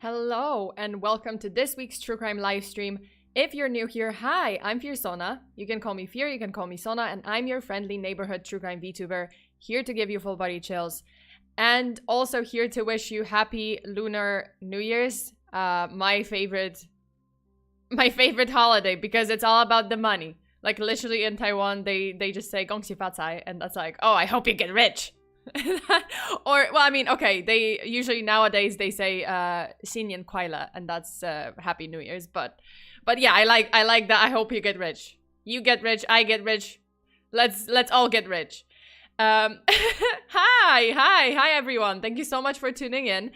Hello and welcome to this week's True Crime livestream. If you're new here, hi, I'm FEARSONA. You can call me Fear, you can call me Sona, and I'm your friendly neighborhood true crime VTuber, here to give you full body chills. And also here to wish you happy Lunar New Year's, my favorite holiday, because it's all about the money. Like literally in Taiwan, they just say 恭喜发财, and that's like, oh, I hope you get rich. Or, well, I mean, okay, they usually nowadays they say 新年快乐, and that's Happy New Year's, but yeah, I like that. I hope you get rich. You get rich, I get rich. Let's all get rich. Hi everyone. Thank you so much for tuning in.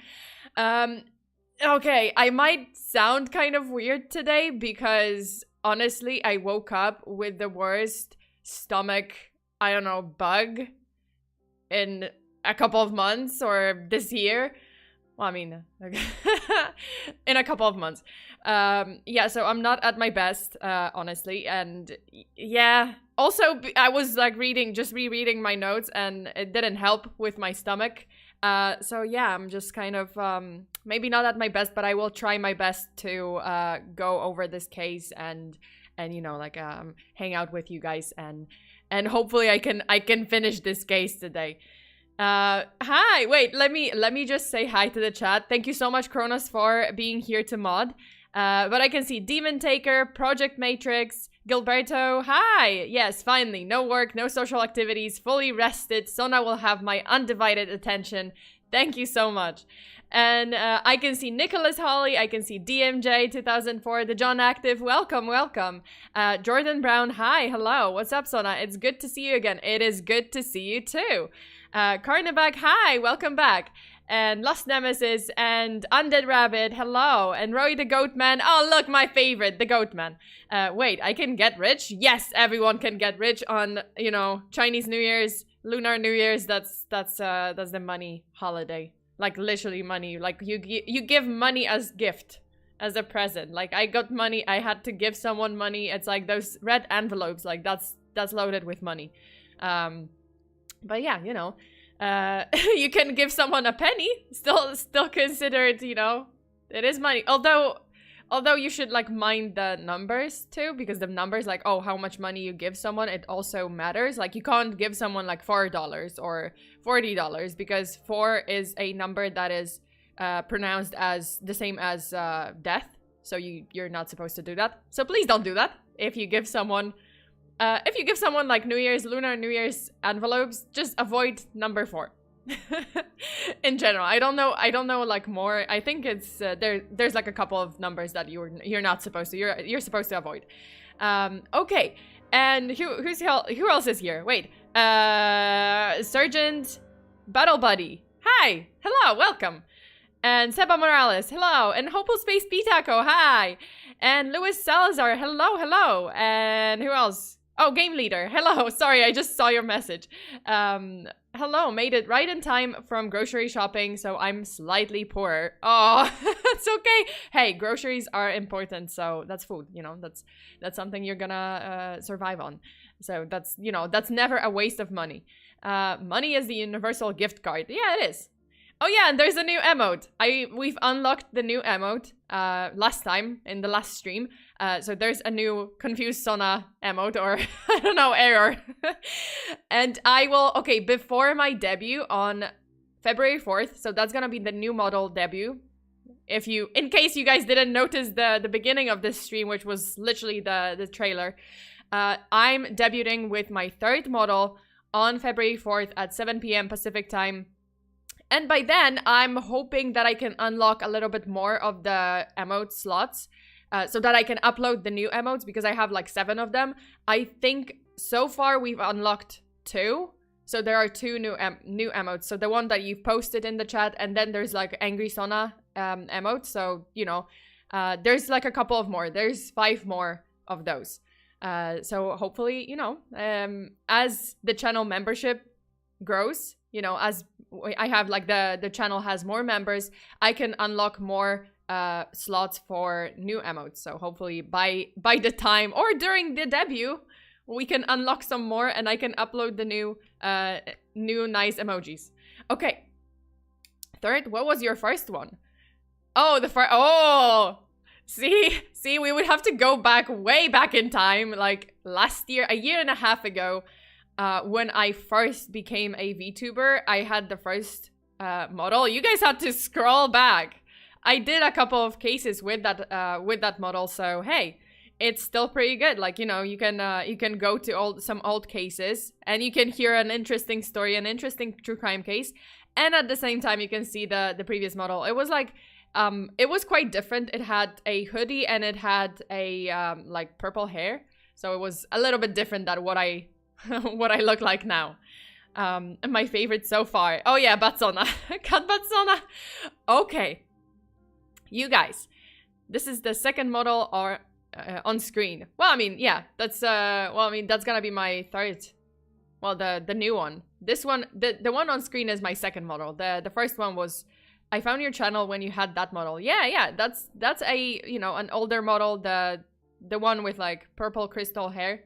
Okay, I might sound kind of weird today because honestly, I woke up with the worst stomach, I don't know, bug in a couple of months or this year. Well, I mean, in a couple of months. Yeah, so I'm not at my best, honestly. And yeah, also I was like rereading my notes and it didn't help with my stomach. So yeah, I'm just kind of, maybe not at my best, but I will try my best to go over this case and you know, like hang out with you guys and hopefully I can finish this case today. Hi, wait, let me just say hi to the chat. Thank you so much, Kronos, for being here to mod. But I can see Demon Taker, Project Matrix, Gilberto, hi! Yes, finally, no work, no social activities, fully rested. Sona will have my undivided attention. Thank you so much. And I can see Nicholas Holly, I can see DMJ 2004, the John Active, welcome. Jordan Brown, hi, hello, what's up, Sona? It's good to see you again. It is good to see you too. Carnaback, hi, welcome back. And Lost Nemesis and Undead Rabbit, hello. And Roy the Goatman, oh look, my favorite, the Goatman. Wait, I can get rich? Yes, everyone can get rich on, you know, Chinese New Year's, Lunar New Year's. That's the money holiday. Like literally money. Like you give money as gift, as a present. Like I got money, I had to give someone money. It's like those red envelopes. Like that's loaded with money. But yeah, you know. You can give someone a penny, still considered, you know, it is money. Although you should like mind the numbers too, because the numbers like, oh, how much money you give someone, it also matters. Like you can't give someone like $4 or $40 because 4 is a number that is pronounced as the same as death. So you're not supposed to do that. So please don't do that. If you give someone like Lunar New Year's envelopes, just avoid number 4. In general, I don't know like more. I think it's there's like a couple of numbers that you're not supposed to. You're supposed to avoid. Okay, and who else is here? Wait, Sergeant Battle Buddy. Hi, hello, welcome. And Seba Morales, hello. And Hopeful Space Pitaco, hi. And Luis Salazar, hello. And who else? Oh, Game Leader, hello. Sorry, I just saw your message. Hello, made it right in time from grocery shopping, so I'm slightly poor. Oh, it's okay. Hey, groceries are important, so that's food, you know, that's something you're gonna survive on. So that's, you know, that's never a waste of money. Money is the universal gift card. Yeah, it is. Oh yeah, and there's a new emote. We've unlocked the new emote last time in the last stream. So there's a new confused Sona emote, or I don't know, error. And I will, okay, before my debut on February 4th, so that's gonna be the new model debut. In case you guys didn't notice the beginning of this stream, which was literally the trailer, I'm debuting with my 3rd model on February 4th at 7 p.m. Pacific time. And by then, I'm hoping that I can unlock a little bit more of the emote slots so that I can upload the new emotes, because I have like 7 of them. I think so far we've unlocked 2. So there are 2 new emotes. So the one that you've posted in the chat, and then there's like Angry Sona emote. So, you know, there's like a couple of more. There's 5 more of those. So hopefully, you know, as the channel membership grows, you know, as I have like the channel has more members, I can unlock more slots for new emotes. So hopefully by the time or during the debut, we can unlock some more and I can upload the new nice emojis. Okay. 3rd, what was your first one? Oh, the first. Oh, see, we would have to go back, way back in time, like last year, a year and a half ago, when I first became a VTuber. I had the first model. You guys had to scroll back. I did a couple of cases with that model, so hey, it's still pretty good. Like, you know, you can go to some old cases and you can hear an interesting story, an interesting true crime case, and at the same time you can see the previous model. It was like it was quite different. It had a hoodie and it had a like purple hair, so it was a little bit different than what I what I look like now. My favorite so far. Oh yeah, Batsona. Cut Batsona. Okay. You guys, this is the second model on screen. Well, I mean, yeah, that's that's gonna be my third. Well, the new one. This one, the one on screen is my second model. The first one was, I found your channel when you had that model. Yeah, that's a, you know, an older model. The one with like purple crystal hair.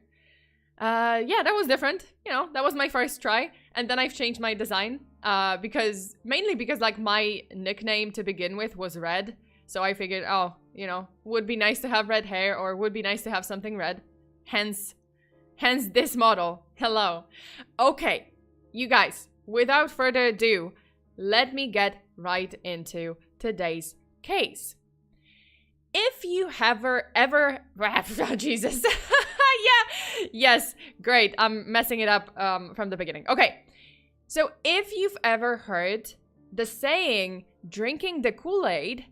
Yeah, that was different. You know, that was my first try, and then I've changed my design. Mainly because like my nickname to begin with was Red. So I figured, oh, you know, would be nice to have red hair, or would be nice to have something red. Hence this model. Hello. Okay, you guys, without further ado, let me get right into today's case. If you have ever Jesus. Yeah, yes, great. I'm messing it up from the beginning. Okay, so if you've ever heard the saying, drinking the Kool-Aid,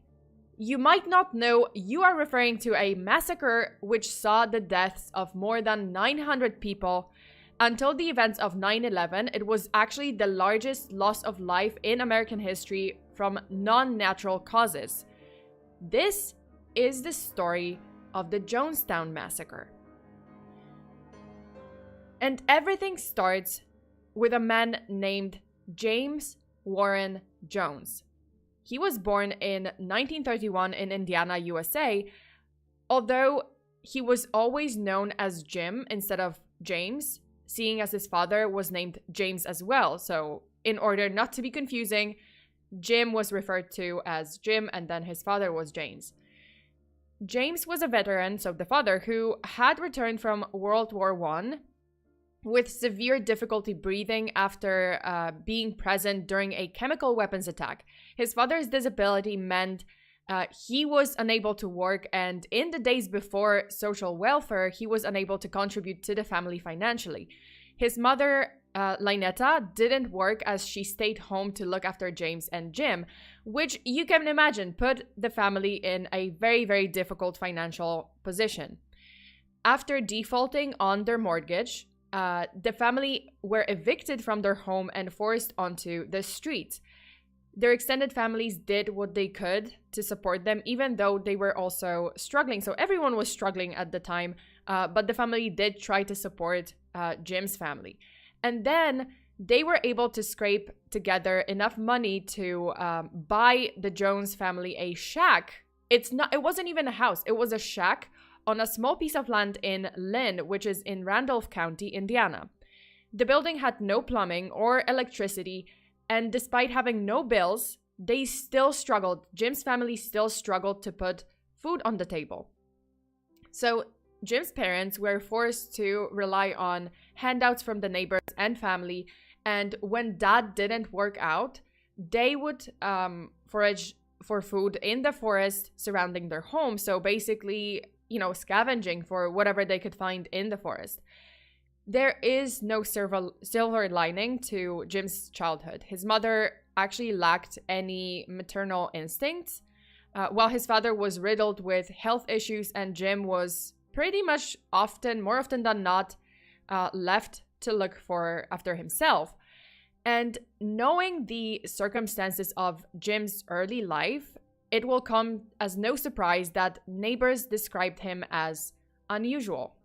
you might not know you are referring to a massacre which saw the deaths of more than 900 people. Until the events of 9/11, it was actually the largest loss of life in American history from non-natural causes. This is the story of the Jonestown Massacre. And everything starts with a man named James Warren Jones. He was born in 1931 in Indiana, USA, although he was always known as Jim instead of James, seeing as his father was named James as well. So in order not to be confusing, Jim was referred to as Jim and then his father was James. James was a veteran, so the father, who had returned from World War I with severe difficulty breathing after being present during a chemical weapons attack. His father's disability meant he was unable to work, and in the days before social welfare, he was unable to contribute to the family financially. His mother, Lynetta, didn't work as she stayed home to look after James and Jim, which you can imagine put the family in a very, very difficult financial position. After defaulting on their mortgage, the family were evicted from their home and forced onto the streets. Their extended families did what they could to support them, even though they were also struggling. So everyone was struggling at the time, but the family did try to support Jim's family. And then they were able to scrape together enough money to buy the Jones family a shack. It wasn't even a house, it was a shack on a small piece of land in Lynn, which is in Randolph County, Indiana. The building had no plumbing or electricity, and despite having no bills, they still struggled. Jim's family still struggled to put food on the table. So Jim's parents were forced to rely on handouts from the neighbors and family, and when Dad didn't work out, they would forage for food in the forest surrounding their home. So basically, you know, scavenging for whatever they could find in the forest. There is no silver lining to Jim's childhood. His mother actually lacked any maternal instincts, while his father was riddled with health issues, and Jim was pretty much more often than not, left to look after himself. And knowing the circumstances of Jim's early life, it will come as no surprise that neighbors described him as unusual.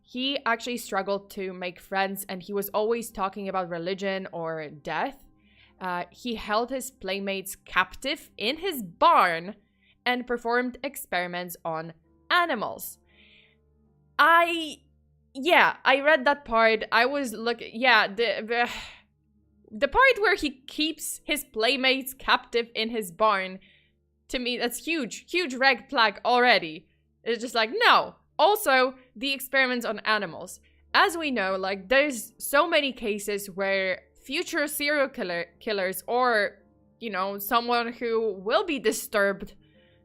He actually struggled to make friends, and he was always talking about religion or death. He held his playmates captive in his barn and performed experiments on animals. I read that part. I was looking, the part where he keeps his playmates captive in his barn, to me, that's huge red flag already. It's just like, no. Also, the experiments on animals. As we know, like, there's so many cases where future serial killers or, you know, someone who will be disturbed,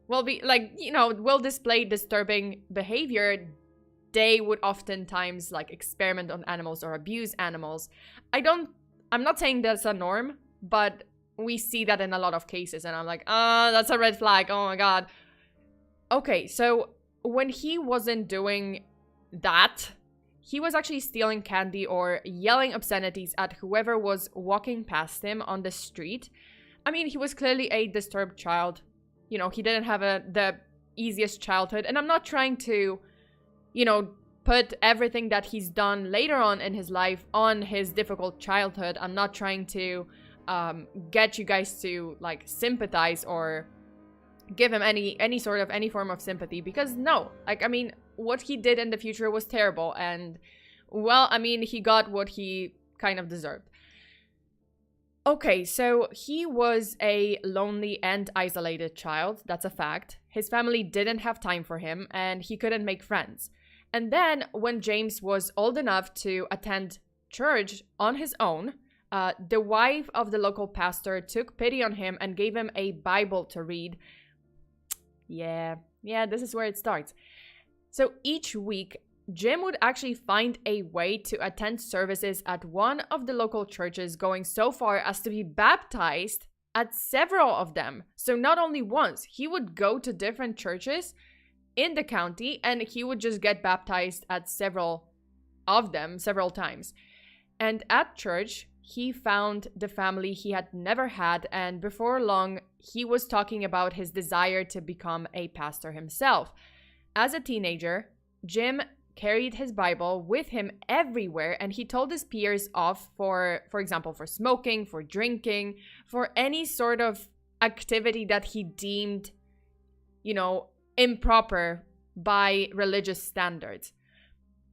will be, like, you know, will display disturbing behavior, they would oftentimes, like, experiment on animals or abuse animals. I'm not saying that's a norm, but we see that in a lot of cases, and I'm like, that's a red flag, oh my god. Okay, so when he wasn't doing that, he was actually stealing candy or yelling obscenities at whoever was walking past him on the street. I mean, he was clearly a disturbed child. You know, he didn't have the easiest childhood, and I'm not trying to, you know, put everything that he's done later on in his life on his difficult childhood. I'm not trying to get you guys to, like, sympathize or give him any form of sympathy, because no, like, I mean, what he did in the future was terrible, and, well, I mean, he got what he kind of deserved. Okay, so he was a lonely and isolated child, that's a fact. His family didn't have time for him, and he couldn't make friends. And then, when James was old enough to attend church on his own, the wife of the local pastor took pity on him and gave him a Bible to read. Yeah, this is where it starts. So each week, Jim would actually find a way to attend services at one of the local churches, going so far as to be baptized at several of them. So not only once, he would go to different churches in the county and he would just get baptized at several of them several times. And at church, he found the family he had never had, and before long, he was talking about his desire to become a pastor himself. As a teenager, Jim carried his Bible with him everywhere, and he told his peers off for example, for smoking, for drinking, for any sort of activity that he deemed, you know, improper by religious standards.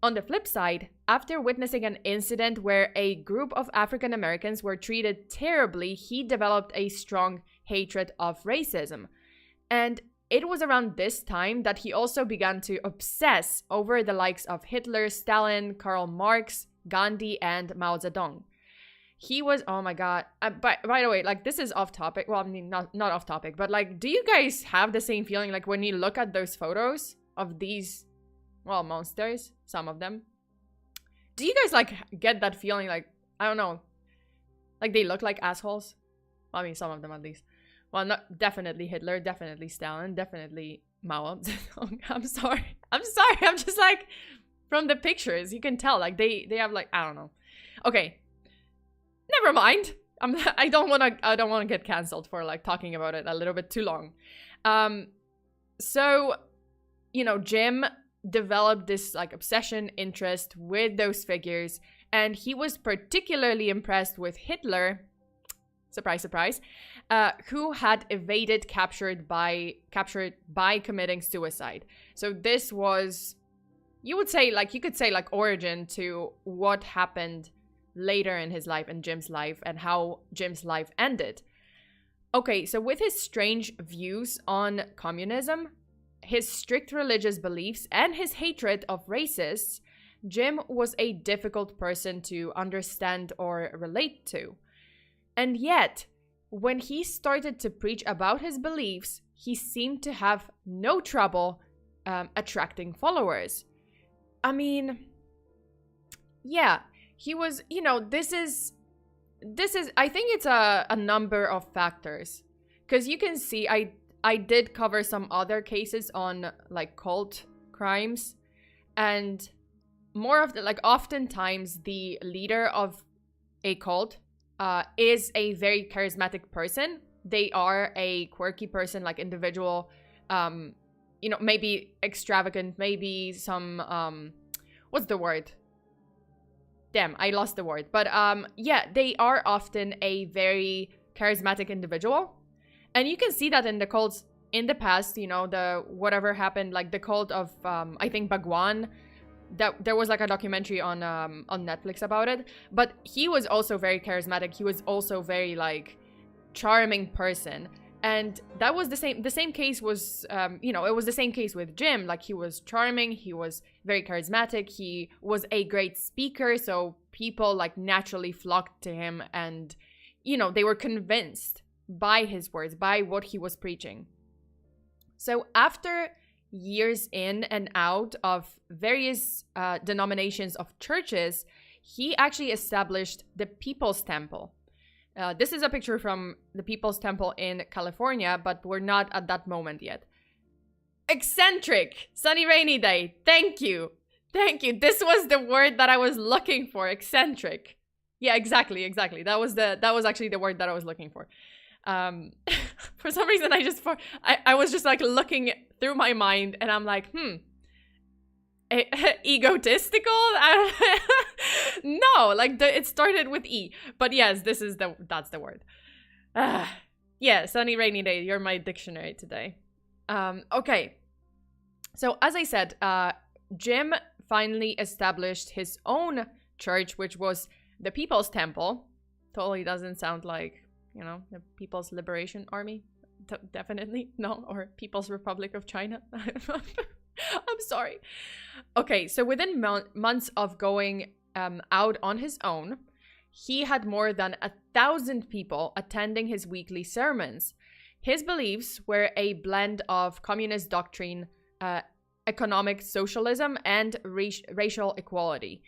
On the flip side, after witnessing an incident where a group of African Americans were treated terribly, he developed a strong hatred of racism. And it was around this time that he also began to obsess over the likes of Hitler, Stalin, Karl Marx, Gandhi, and Mao Zedong. He was, oh my god, by the way, like, this is off topic. Well, I mean, not off topic, but, like, do you guys have the same feeling, like, when you look at those photos of these, well, monsters, some of them? Do you guys, like, get that feeling, like, I don't know, like, they look like assholes? Well, I mean, some of them at least. Well, not definitely Hitler, definitely Stalin, definitely Mao Zedong. I'm sorry. I'm just, like, from the pictures, you can tell, like, they have, like, I don't know. Okay. Never mind. I don't want to get canceled for, like, talking about it a little bit too long. So, you know, Jim developed this, like, obsession interest with those figures, and he was particularly impressed with Hitler. Surprise, surprise. Who had evaded captured by committing suicide. So this was, you could say, like, origin to what happened later in his life, in Jim's life, and how Jim's life ended. Okay, so with his strange views on communism, his strict religious beliefs, and his hatred of racists, Jim was a difficult person to understand or relate to. And yet, when he started to preach about his beliefs, he seemed to have no trouble attracting followers. I mean, yeah, he was, you know, this is, I think it's a number of factors. Because you can see, I did cover some other cases on, like, cult crimes. And more of the, like, oftentimes the leader of a cult is a very charismatic person. They are a quirky person, like, individual, you know, maybe extravagant, maybe some, what's the word? Damn, I lost the word. But, yeah, they are often a very charismatic individual. And you can see that in the cults in the past, you know, the whatever happened, like the cult of, I think, Bhagwan. That there was, like, a documentary on Netflix about it, but he was also very charismatic. He was also very, like, charming person, And that was the same case was, it was the same case with Jim. Like, he was charming, he was very charismatic, he was a great speaker, so people like naturally flocked to him, and, they were convinced by his words, by what he was preaching. So after years in and out of various denominations of churches, he actually established the People's Temple. This is a picture from the People's Temple in California, but we're not at that moment yet. Eccentric! Sunny rainy day. Thank you. Thank you. This was the word that I was looking for. Eccentric. Yeah, exactly. That was actually the word that I was looking for. For some reason, I was just like looking through my mind, and I'm like, egotistical? No, like it started with E. But yes, that's the word. Yeah, sunny rainy day. You're my dictionary today. Okay. So as I said, Jim finally established his own church, which was the People's Temple. Totally doesn't sound like, the People's Liberation Army. Definitely no, or People's Republic of China. I'm sorry. Okay, so within months of going out on his own, he had more than 1,000 people attending his weekly sermons. His beliefs were a blend of communist doctrine, economic socialism, and racial equality.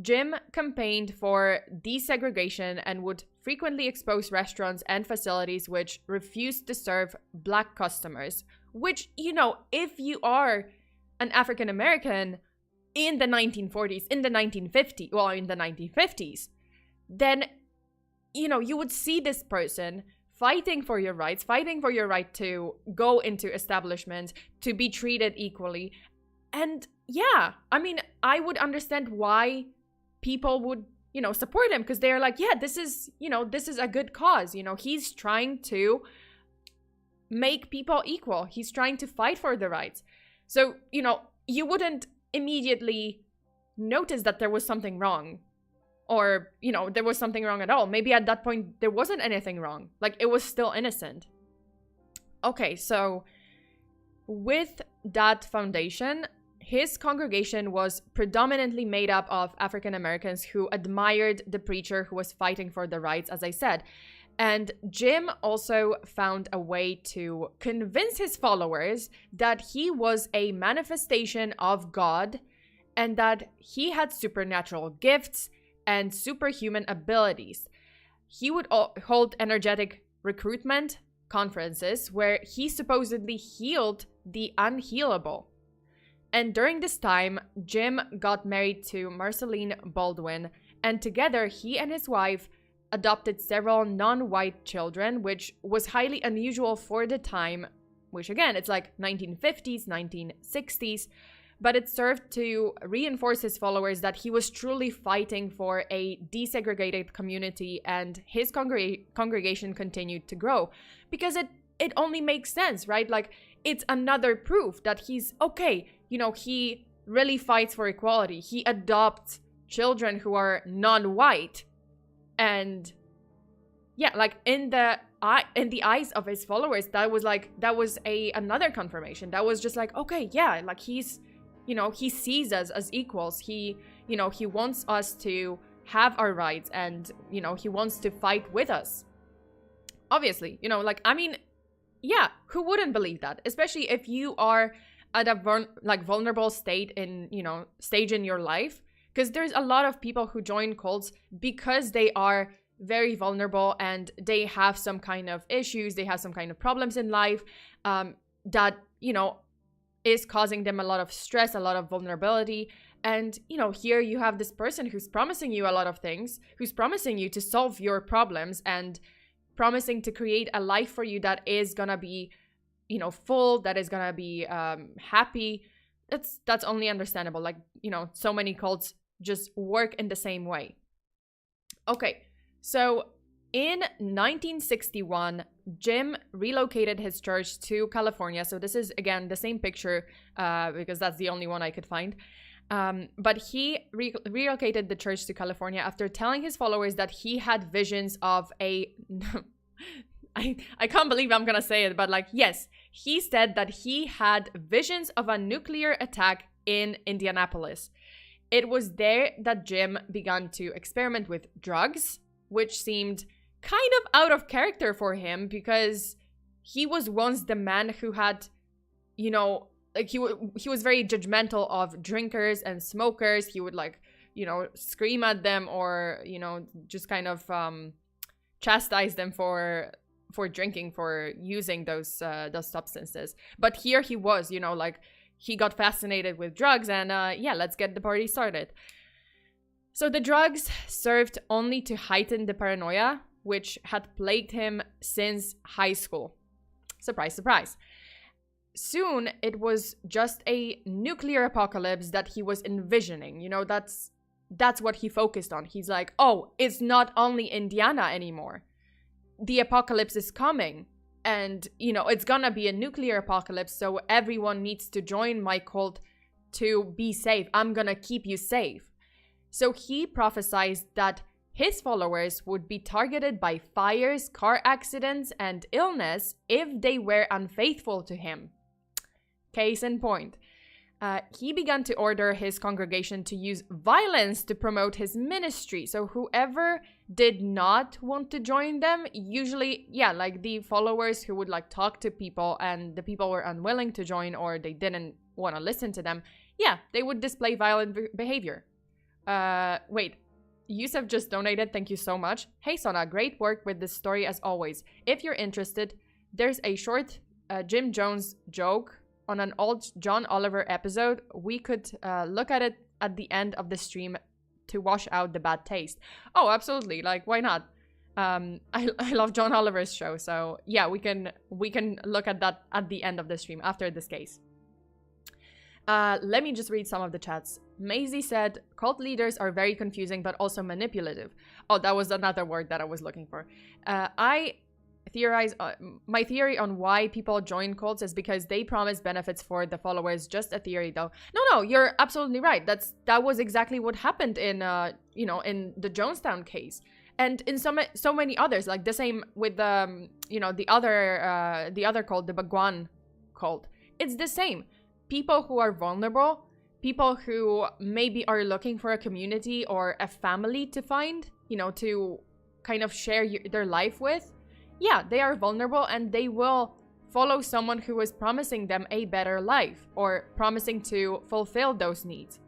Jim campaigned for desegregation and would frequently expose restaurants and facilities which refused to serve Black customers, which, if you are an African American in the 1940s, in the 1950s, then, you would see this person fighting for your rights, fighting for your right to go into establishments, to be treated equally. And yeah, I mean, I would understand why people would, support him, because they're like, yeah, this is a good cause. He's trying to make people equal. He's trying to fight for the rights. So, you wouldn't immediately notice that there was something wrong, or, there was something wrong at all. Maybe at that point, there wasn't anything wrong. Like, it was still innocent. Okay, so with that foundation, his congregation was predominantly made up of African Americans who admired the preacher who was fighting for the rights, as I said. And Jim also found a way to convince his followers that he was a manifestation of God and that he had supernatural gifts and superhuman abilities. He would hold energetic recruitment conferences where he supposedly healed the unhealable. And during this time, Jim got married to Marceline Baldwin, and together he and his wife adopted several non-white children, which was highly unusual for the time, which again, it's like 1950s, 1960s, but it served to reinforce his followers that he was truly fighting for a desegregated community, and his congregation continued to grow. Because it only makes sense, right? Like, it's another proof that he's okay. He really fights for equality. He adopts children who are non-white. And yeah, like in the eyes of his followers, that was another confirmation. That was just like, okay, yeah, like he sees us as equals. He wants us to have our rights, and, he wants to fight with us. Obviously, yeah, who wouldn't believe that? Especially if you are at a vulnerable stage in your life. Because there's a lot of people who join cults because they are very vulnerable and they have some kind of issues, they have some kind of problems in life that, is causing them a lot of stress, a lot of vulnerability. And, here you have this person who's promising you a lot of things, who's promising you to solve your problems and promising to create a life for you that is gonna be, full, that is gonna be happy. That's only understandable. Like, so many cults just work in the same way. Okay, so in 1961, Jim relocated his church to California. So this is, again, the same picture because that's the only one I could find. But he relocated the church to California after telling his followers that he had visions of a I can't believe I'm gonna say it, but like, yes, he said that he had visions of a nuclear attack in Indianapolis. It was there that Jim began to experiment with drugs, which seemed kind of out of character for him because he was once the man who had, you know, like he was very judgmental of drinkers and smokers. He would like, you know, scream at them or, you know, just kind of chastise them for drinking, for using those substances. But here he was, you know, like he got fascinated with drugs and yeah, let's get the party started. So the drugs served only to heighten the paranoia, which had plagued him since high school. Surprise, surprise. Soon, it was just a nuclear apocalypse that he was envisioning. You know, that's what he focused on. He's like, oh, it's not only Indiana anymore. The apocalypse is coming. And, you know, it's gonna be a nuclear apocalypse, so everyone needs to join my cult to be safe. I'm gonna keep you safe. So he prophesied that his followers would be targeted by fires, car accidents, and illness if they were unfaithful to him. Case in point. He began to order his congregation to use violence to promote his ministry. So whoever did not want to join them, usually, yeah, like the followers who would like talk to people and the people were unwilling to join or they didn't want to listen to them, yeah, they would display violent behavior. Wait, Yusuf just donated, thank you so much. Hey Sona, great work with this story as always. If you're interested, there's a short Jim Jones joke on an old John Oliver episode. We could look at it at the end of the stream to wash out the bad taste. Oh, absolutely. Like, why not? I love John Oliver's show. So yeah, we can look at that at the end of the stream after this case. Let me just read some of the chats. Maisie said, cult leaders are very confusing, but also manipulative. Oh, that was another word that I was looking for. I theorize my theory on why people join cults is because they promise benefits for the followers. Just a theory though. No, you're absolutely right. That was exactly what happened in you know, in the Jonestown case and in so many others, like the same with you know, the other cult, the Bhagwan cult. It's the same. People who are vulnerable, people who maybe are looking for a community or a family to find, you know, to kind of share their life with. Yeah, they are vulnerable and they will follow someone who is promising them a better life or promising to fulfill those needs.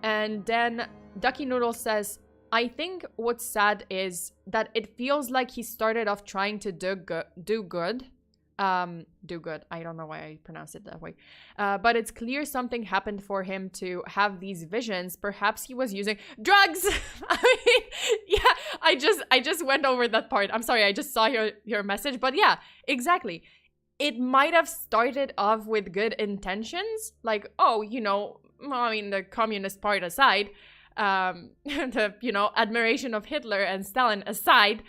And then Ducky Noodle says, I think what's sad is that it feels like he started off trying to do good. I don't know why I pronounced it that way. But it's clear something happened for him to have these visions. Perhaps he was using drugs. I mean, yeah, I just went over that part. I'm sorry, I just saw your message. But yeah, exactly. It might have started off with good intentions. Like, oh, you know, I mean, the communist part aside, the, you know, admiration of Hitler and Stalin aside,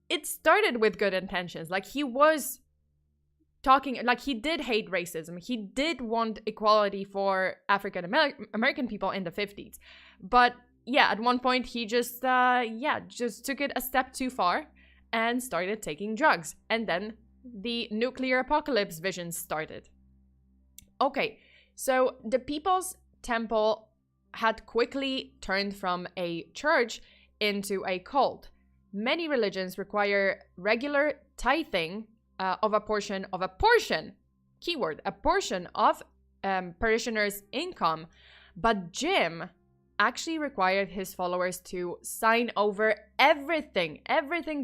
it started with good intentions. Like he was talking, like he did hate racism. He did want equality for African American people in the 50s. But yeah, at one point he just took it a step too far and started taking drugs. And then the nuclear apocalypse vision started. Okay, so the People's Temple had quickly turned from a church into a cult. Many religions require regular tithing of a portion, keyword, a portion of parishioners' income. But Jim actually required his followers to sign over everything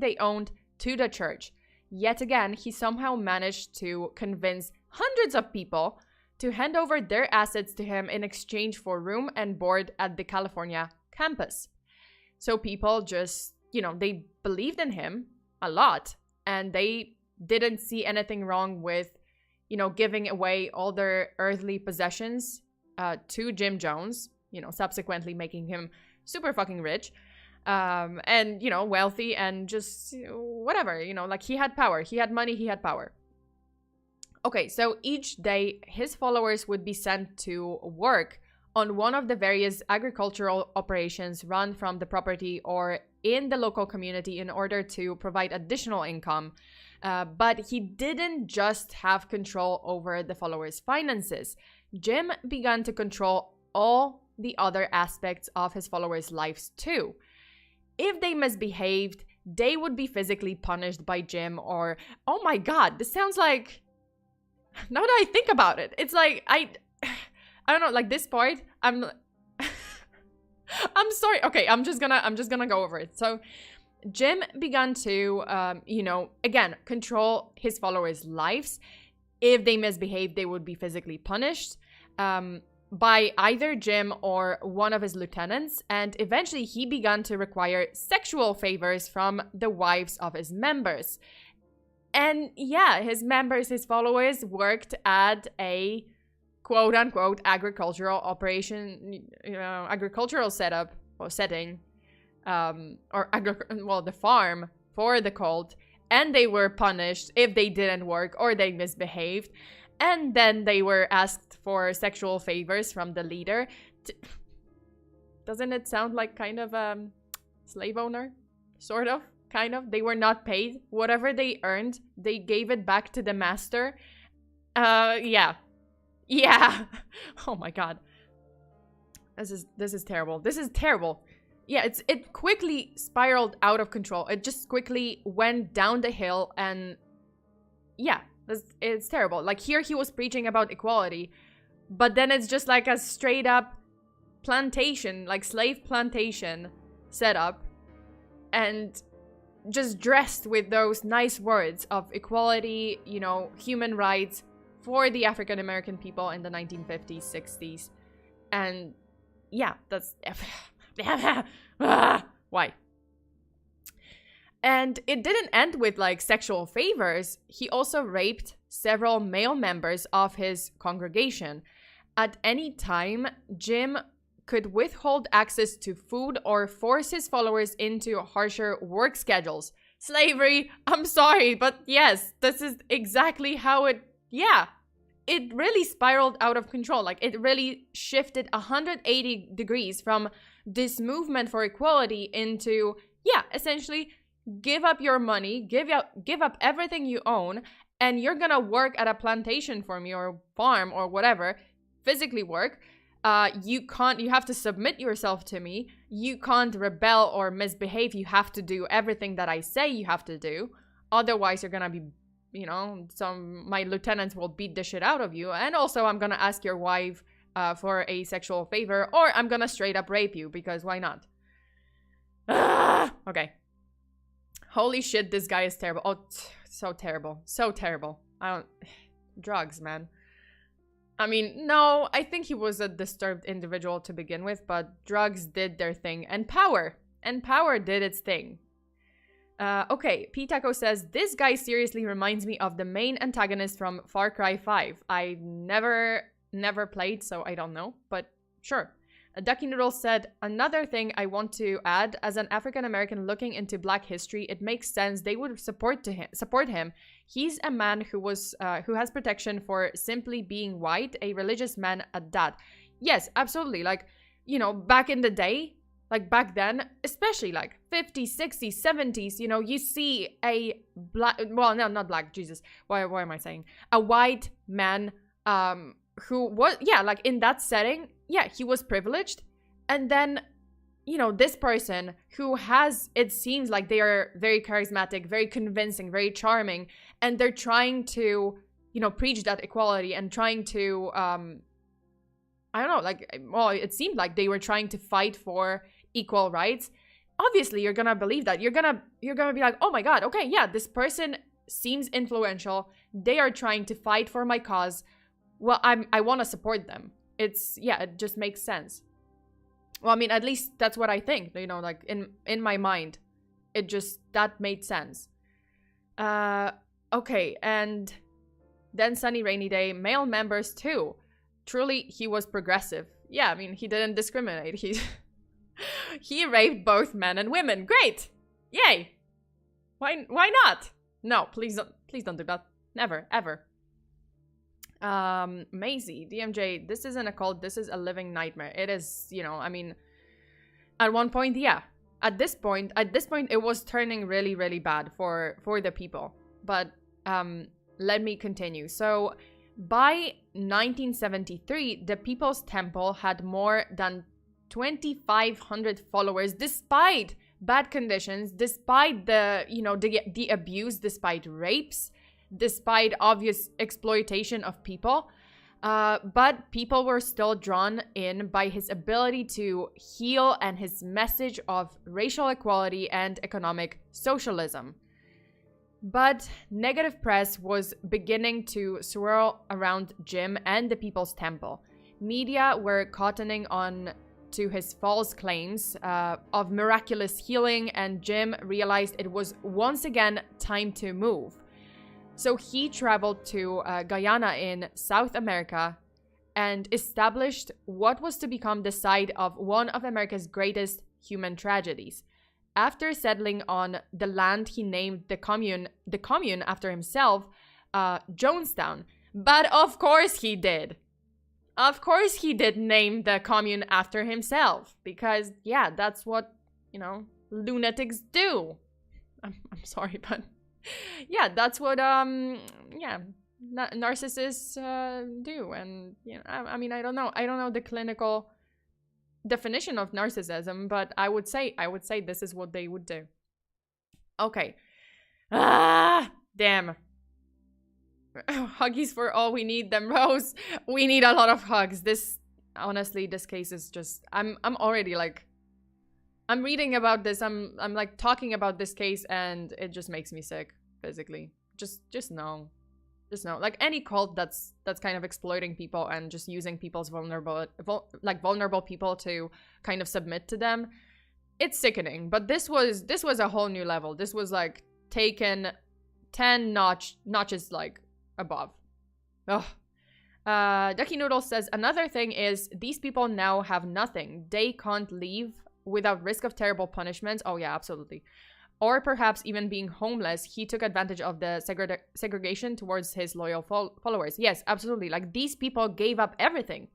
they owned to the church. Yet again, he somehow managed to convince hundreds of people to hand over their assets to him in exchange for room and board at the California campus. So people just, you know, they believed in him a lot and they didn't see anything wrong with, you know, giving away all their earthly possessions to Jim Jones, you know, subsequently making him super fucking rich and, you know, wealthy and just whatever, you know, like he had power, he had money, he had power. Okay, so each day his followers would be sent to work on one of the various agricultural operations run from the property or in the local community in order to provide additional income. But he didn't just have control over the followers' finances. Jim began to control all the other aspects of his followers' lives too. If they misbehaved, they would be physically punished by Jim or, oh my god, this sounds like, now that I think about it, it's like, I don't know, like this part, I'm sorry. Okay, I'm just gonna go over it. So Jim began to, again, control his followers' lives. If they misbehaved, they would be physically punished by either Jim or one of his lieutenants. And eventually he began to require sexual favors from the wives of his members. And yeah, his followers worked at a quote-unquote agricultural operation, agricultural setup or setting, the farm for the cult, and they were punished if they didn't work or they misbehaved, and then they were asked for sexual favors from the leader. Doesn't it sound like kind of slave owner? Sort of, kind of. They were not paid. Whatever they earned, they gave it back to the master. Yeah. Oh my god. This is terrible. This is terrible. Yeah, it quickly spiraled out of control. It just quickly went down the hill, and yeah, it's terrible. Like here he was preaching about equality, but then it's just like a straight up plantation, like slave plantation setup, and just dressed with those nice words of equality, human rights for the African American people in the 1950s, 60s. And yeah, that's why. And it didn't end with like sexual favors. He also raped several male members of his congregation. At any time, Jim could withhold access to food or force his followers into harsher work schedules. Slavery, I'm sorry, but yes, this is exactly how it really spiraled out of control. Like it really shifted 180 degrees from this movement for equality into, essentially give up your money, give up everything you own, and you're gonna work at a plantation for me or farm or whatever, physically work. You have to submit yourself to me. You can't rebel or misbehave. You have to do everything that I say you have to do. Otherwise, you're gonna be, my lieutenants will beat the shit out of you. And also, I'm gonna ask your wife for a sexual favor, or I'm gonna straight up rape you, because why not? Okay. Holy shit, this guy is terrible. Oh, so terrible. So terrible. Drugs, man. I mean, no, I think he was a disturbed individual to begin with, but drugs did their thing, and power did its thing. Okay, P-Taco says, this guy seriously reminds me of the main antagonist from Far Cry 5. I never played, so I don't know, but sure. Ducky Noodle said, another thing I want to add, as an African-American looking into Black history, it makes sense they would support him. He's a man who has protection for simply being white, a religious man at that. Yes, absolutely. Like, back in the day, like back then, especially like 50s, 60s, 70s, you see a black, well, no, not black, Jesus. Why am I saying? A white man who was, like in that setting, he was privileged. And then, this person who it seems like they are very charismatic, very convincing, very charming, and they're trying to, preach that equality and trying to, I don't know, like, well, it seemed like they were trying to fight for equal rights. Obviously, you're gonna believe that. You're gonna be like, oh my god, okay, yeah, this person seems influential. They are trying to fight for my cause. Well, I want to support them. It just makes sense. Well, I mean, at least that's what I think, like in my mind, that made sense. Okay, and then Sunny Rainy Day, male members too. Truly, he was progressive. Yeah, I mean, he didn't discriminate. He raped both men and women. Great! Yay! Why not? No, please don't do that. Never, ever. Maisie, DMJ, this isn't a cult, this is a living nightmare. It is, you know, I mean, at one point, yeah. At this point, it was turning really, really bad for the people. But let me continue. So by 1973, the People's Temple had more than 2,500 followers, despite bad conditions, despite the, you know, the abuse, despite rapes, despite obvious exploitation of people. But people were still drawn in by his ability to heal and his message of racial equality and economic socialism. But negative press was beginning to swirl around Jim and the People's Temple. Media were cottoning on to his false claims of miraculous healing, and Jim realized it was once again time to move. So he traveled to Guyana in South America and established what was to become the site of one of America's greatest human tragedies. After settling on the land he named the commune after himself, Jonestown. But of course he did. Of course he did name the commune after himself. Because, yeah, that's what, you know, lunatics do. I'm sorry, but... yeah, that's what narcissists do. And you know, I mean, I don't know the clinical definition of narcissism, but I would say this is what they would do. Okay. Damn. Huggies for all, we need them, Rose. We need a lot of hugs. This, honestly, this case is just, I'm already like, I'm reading about this, I'm like talking about this case, and it just makes me sick physically. Just no. Like any cult that's kind of exploiting people and just using people's vulnerable people to kind of submit to them, it's sickening. But this was a whole new level. This was like taken 10 notches like above. Ugh. Ducky Noodle says, another thing is these people now have nothing. They can't leave without risk of terrible punishments. Oh yeah, absolutely. Or perhaps even being homeless. He took advantage of the segregation towards his loyal followers. Yes, absolutely. Like, these people gave up everything.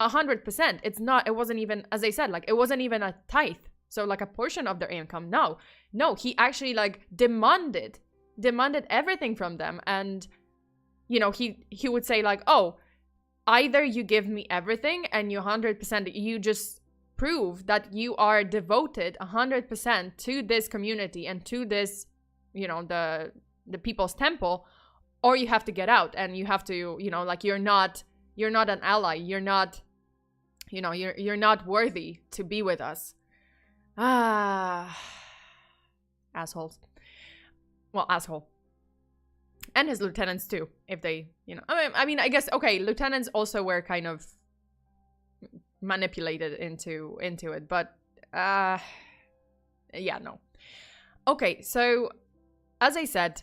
100%. It wasn't even, as I said, like, it wasn't even a tithe. So, like, a portion of their income. No, he actually, like, demanded everything from them. And, you know, he would say, like, oh, either you give me everything and you 100%, you just prove that you are devoted 100% to this community and to this, you know, the People's Temple, or you have to get out and you have to, you know, like, you're not an ally, you're not, you know, you're not worthy to be with us. Assholes. Well, asshole. And his lieutenants too, if they, you know, I mean, I guess, okay, lieutenants also were kind of manipulated into it, but yeah, no. Okay, so as I said,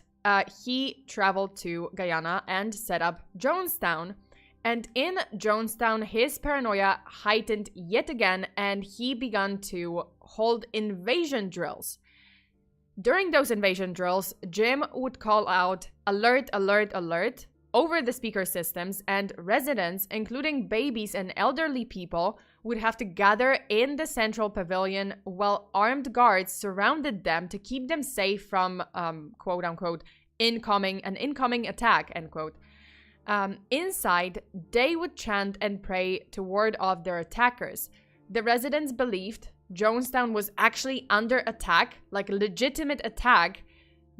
he traveled to Guyana and set up Jonestown, and in Jonestown his paranoia heightened yet again, and he began to hold invasion drills. During those invasion drills, Jim would call out alert, alert, alert over the speaker systems, and residents, including babies and elderly people, would have to gather in the central pavilion while armed guards surrounded them to keep them safe from, quote unquote, an incoming attack, end quote. Inside, they would chant and pray to ward off their attackers. The residents believed Jonestown was actually under attack, like legitimate attack,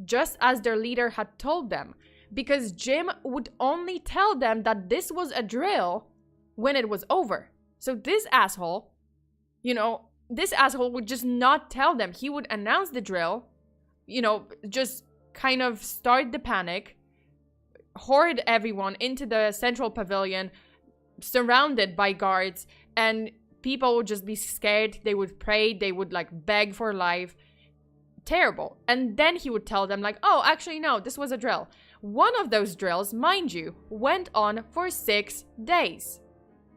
just as their leader had told them. Because Jim would only tell them that this was a drill when it was over. So this asshole, you know, would just not tell them. He would announce the drill, you know, just kind of start the panic, horde everyone into the central pavilion, surrounded by guards, and people would just be scared. They would pray, they would like beg for life. Terrible. And then he would tell them like, oh, actually, no, this was a drill. One of those drills, mind you, went on for 6 days.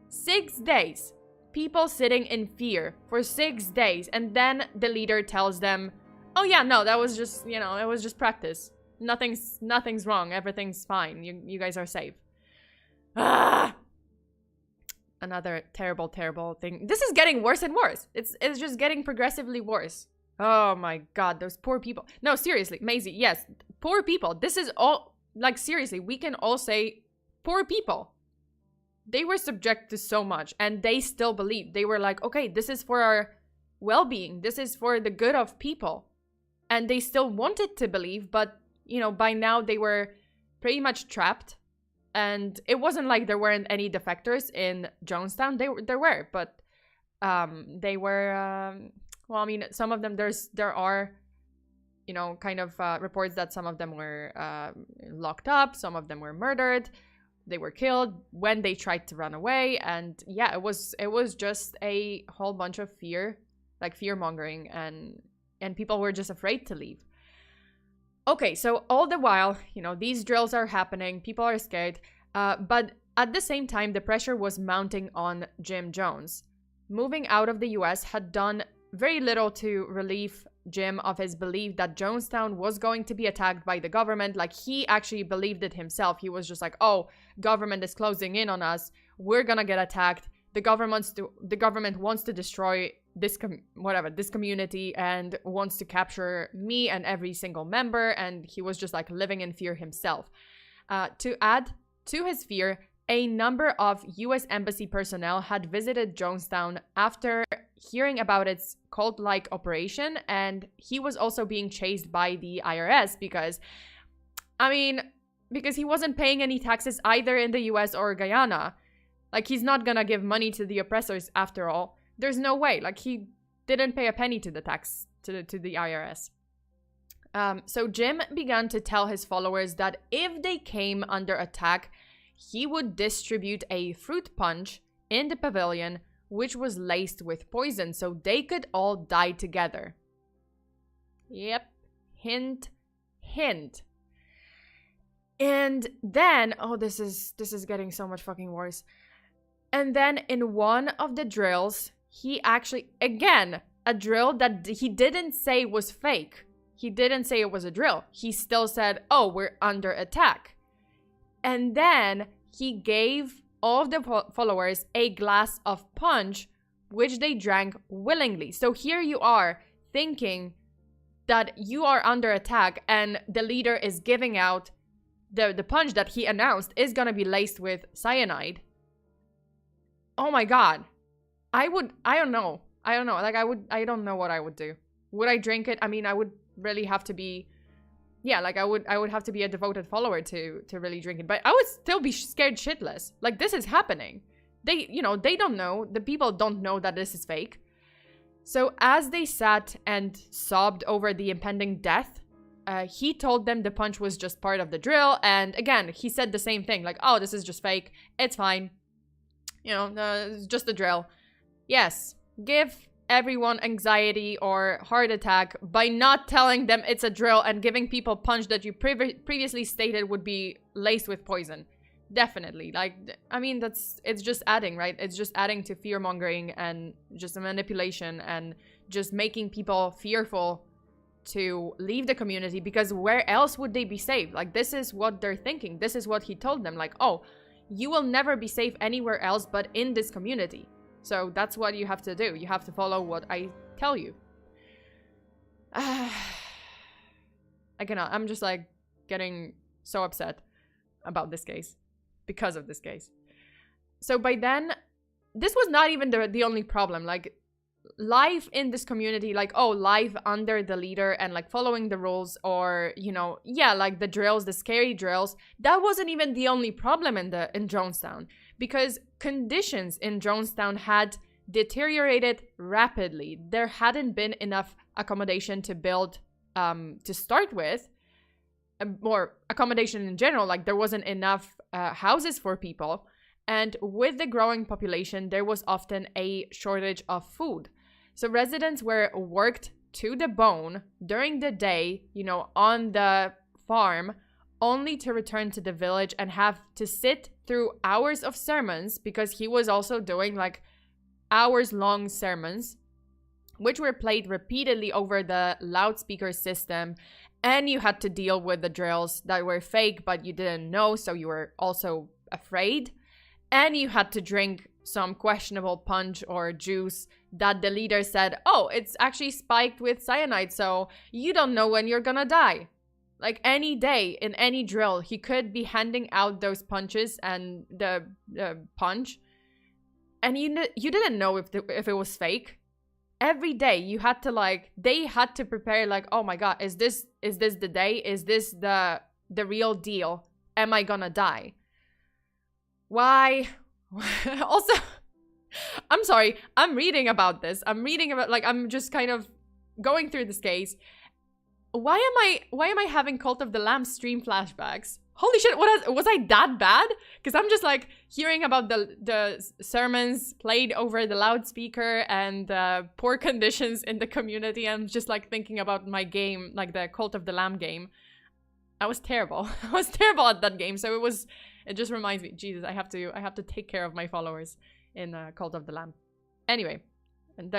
6 days. People sitting in fear for 6 days. And then the leader tells them, oh yeah, no, that was just, you know, it was just practice. Nothing's wrong. Everything's fine. You guys are safe. Ah! Another terrible, terrible thing. This is getting worse and worse. It's just getting progressively worse. Oh my god, those poor people. No, seriously, Maisie, yes, poor people. This is all, like, seriously, we can all say poor people. They were subject to so much, and they still believed. They were like, okay, this is for our well-being. This is for the good of people. And they still wanted to believe, but, you know, by now they were pretty much trapped. And it wasn't like there weren't any defectors in Jonestown. There were, but they were, well, I mean, some of them, there are, you know, kind of reports that some of them were locked up, some of them were murdered, they were killed when they tried to run away. And yeah, it was just a whole bunch of fear, like fear mongering, and people were just afraid to leave. Okay, so all the while, you know, these drills are happening, people are scared, but at the same time, the pressure was mounting on Jim Jones. Moving out of the US had done very little to relieve Jim of his belief that Jonestown was going to be attacked by the government. Like, he actually believed it himself. He was just like, oh, government is closing in on us, we're gonna get attacked, the government wants to destroy this community and wants to capture me and every single member. And he was just like living in fear himself. To add to his fear, a number of US embassy personnel had visited Jonestown after hearing about its cult-like operation, and he was also being chased by the IRS because he wasn't paying any taxes either in the US or Guyana. Like, he's not gonna give money to the oppressors after all. There's no way. Like, he didn't pay a penny to the tax, to the IRS. So Jim began to tell his followers that if they came under attack, he would distribute a fruit punch in the pavilion, which was laced with poison, so they could all die together. Yep. Hint, hint. And then, oh, this is getting so much fucking worse. And then in one of the drills, he actually, again, a drill that he didn't say was fake. He didn't say it was a drill. He still said, oh, we're under attack. And then he gave all of the followers a glass of punch, which they drank willingly. So here you are thinking that you are under attack and the leader is giving out the punch that he announced is going to be laced with cyanide. Oh my god. I don't know. Like, I don't know what I would do. Would I drink it? I mean, I would really have to be, yeah, like I would have to be a devoted follower to really drink it. But I would still be scared shitless. Like, this is happening. They don't know. The people don't know that this is fake. So as they sat and sobbed over the impending death, he told them the punch was just part of the drill. And again, he said the same thing. Like, oh, this is just fake. It's fine. It's just a drill. Yes, give everyone anxiety or heart attack by not telling them it's a drill and giving people punch that you previously stated would be laced with poison. Definitely. Like, I mean, it's just adding, right? It's just adding to fear mongering and just a manipulation and just making people fearful to leave the community, because where else would they be safe? Like, this is what they're thinking. This is what he told them. Like, oh, you will never be safe anywhere else but in this community. So that's what you have to do. You have to follow what I tell you. I cannot. I'm just like getting so upset about this case because of this case. So by then, this was not even the only problem. Like, life in this community, like, oh, life under the leader and like following the rules, or, yeah, like the drills, the scary drills, that wasn't even the only problem in Jonestown, because conditions in Jonestown had deteriorated rapidly. There hadn't been enough accommodation to build to start with, or accommodation in general. Like, there wasn't enough houses for people. And with the growing population, there was often a shortage of food. So residents were worked to the bone during the day, on the farm, only to return to the village and have to sit through hours of sermons, because he was also doing like hours-long sermons, which were played repeatedly over the loudspeaker system. And you had to deal with the drills that were fake, but you didn't know, so you were also afraid. and you had to drink some questionable punch or juice that the leader said, oh, it's actually spiked with cyanide, so you don't know when you're gonna die. Like, any day, in any drill, he could be handing out those punches and the punch, and you didn't know if it was fake. Every day, you had to, like, they had to prepare, like, oh my god, is this the day? Is this the real deal? Am I gonna die? Why? Also, I'm sorry, I'm reading about this. I'm just kind of going through this case. Why am I having Cult of the Lamb stream flashbacks? Holy shit, was I that bad? Because I'm just like hearing about the sermons played over the loudspeaker and poor conditions in the community. I'm just like thinking about my game, like the Cult of the Lamb game. I was terrible. I was terrible at that game. So it just reminds me, Jesus, I have to take care of my followers in Cult of the Lamb. Anyway,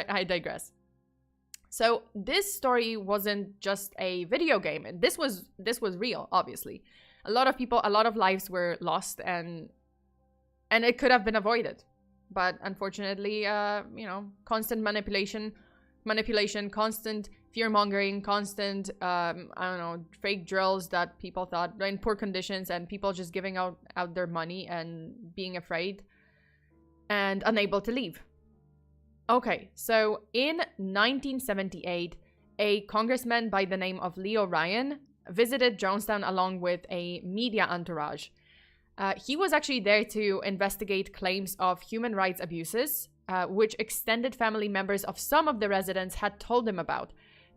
I digress. So this story wasn't just a video game. This was real, obviously. A lot of people, a lot of lives were lost, and it could have been avoided. But unfortunately, you know, constant manipulation, constant fear-mongering, constant, I don't know, fake drills that people thought in poor conditions, and people just giving out their money and being afraid and unable to leave. Okay, so in 1978, a congressman by the name of Leo Ryan visited Jonestown along with a media entourage. He was actually there to investigate claims of human rights abuses, which extended family members of some of the residents had told him about.